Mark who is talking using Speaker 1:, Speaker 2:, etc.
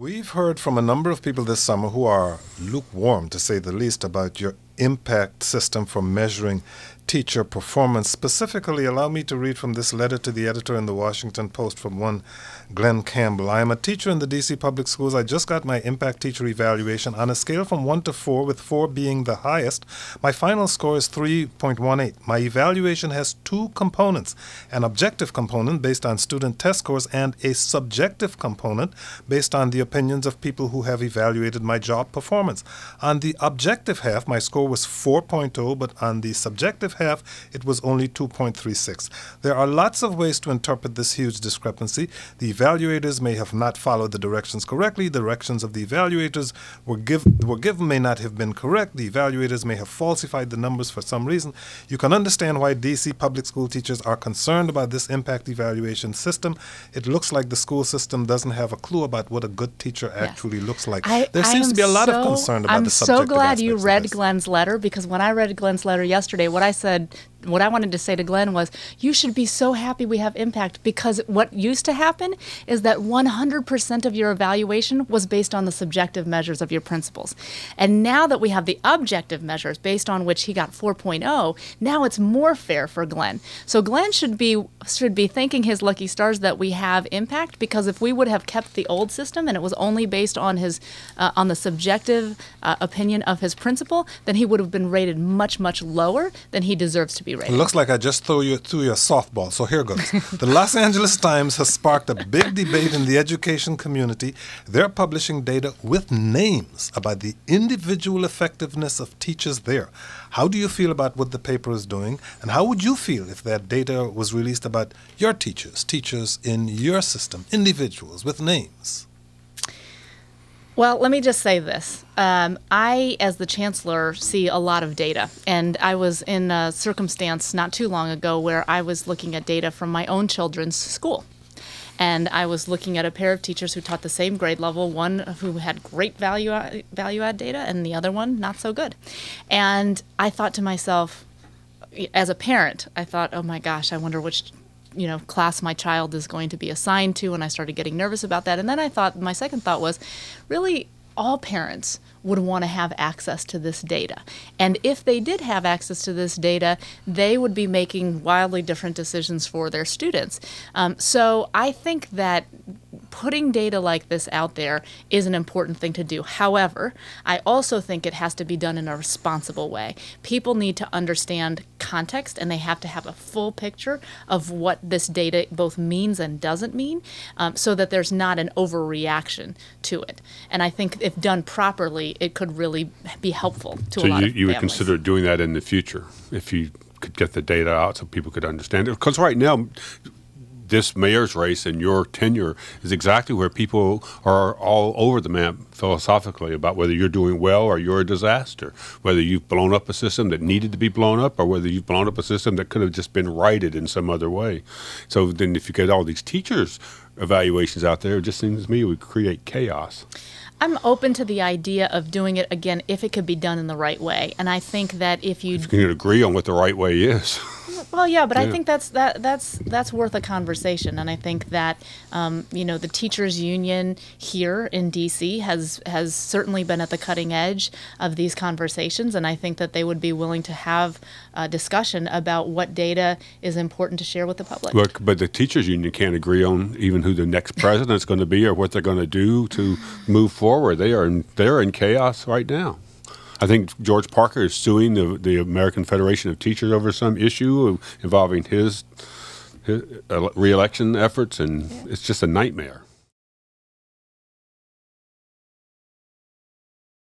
Speaker 1: We've heard from a number of people this summer who are lukewarm, to say the least, about your impact system for measuring teacher performance. Specifically, allow me to read from this letter to the editor in the Washington Post from one Glenn Campbell. I am a teacher in the D.C. public schools. I just got my impact teacher evaluation. On a scale from 1 to 4, with 4 being the highest, my final score is 3.18. My evaluation has two components, an objective component based on student test scores and a subjective component based on the opinions of people who have evaluated my job performance. On the objective half, my score was 4.0, but on the subjective half, it was only 2.36. There are lots of ways to interpret this huge discrepancy. The evaluators may have not followed the directions correctly. The directions of the evaluators were given may not have been correct. The evaluators may have falsified the numbers for some reason. You can understand why D.C. public school teachers are concerned about this impact evaluation system. It looks like the school system doesn't have a clue about what a good teacher actually looks like. There seems to be a lot of concern about the subjective aspects.
Speaker 2: I'm so glad you read Glenn's letter, because when I read Glenn's letter yesterday, what I wanted to say to Glenn was, you should be so happy we have impact, because what used to happen is that 100% of your evaluation was based on the subjective measures of your principals. And now that we have the objective measures based on which he got 4.0, now it's more fair for Glenn. So Glenn should be thanking his lucky stars that we have impact, because if we would have kept the old system and it was only based on his on the subjective opinion of his principal, then he would have been rated much, much lower than he deserves to be rated.
Speaker 1: It looks like I just threw you a softball, so here goes. The Los Angeles Times has sparked a big debate in the education community. They're publishing data with names about the individual effectiveness of teachers there. How do you feel about what the paper is doing, and how would you feel if that data was released about your teachers in your system, individuals with names?
Speaker 2: Well, let me just say this. I, as the chancellor, see a lot of data. And I was in a circumstance not too long ago where I was looking at data from my own children's school. And I was looking at a pair of teachers who taught the same grade level, one who had great value add data and the other one not so good. And I thought to myself, as a parent, I thought, oh my gosh, I wonder which class my child is going to be assigned to, and I started getting nervous about that. And then my second thought was, really, all parents would want to have access to this data. And if they did have access to this data, they would be making wildly different decisions for their students. So I think that putting data like this out there is an important thing to do. However, I also think it has to be done in a responsible way. People need to understand context, and they have to have a full picture of what this data both means and doesn't mean, so that there's not an overreaction to it. And I think if done properly, it could really be helpful to a lot of families.
Speaker 3: So you would consider doing that in the future, if you could get the data out so people could understand it? Because right now, this mayor's race and your tenure is exactly where people are all over the map philosophically about whether you're doing well or you're a disaster, whether you've blown up a system that needed to be blown up or whether you've blown up a system that could have just been righted in some other way. So then if you get all these teachers' evaluations out there, it just seems to me it would create chaos.
Speaker 2: I'm open to the idea of doing it again if it could be done in the right way. And I think that if you
Speaker 3: can agree on what the right way is.
Speaker 2: Well, yeah, but I think that's worth a conversation, and I think that the teachers' union here in D.C. has certainly been at the cutting edge of these conversations, and I think that they would be willing to have a discussion about what data is important to share with the public.
Speaker 3: Look, but the teachers' union can't agree on even who the next president is going to be or what they're going to do to move forward. They're in chaos right now. I think George Parker is suing the American Federation of Teachers over some issue involving his re-election efforts, and it's just a nightmare.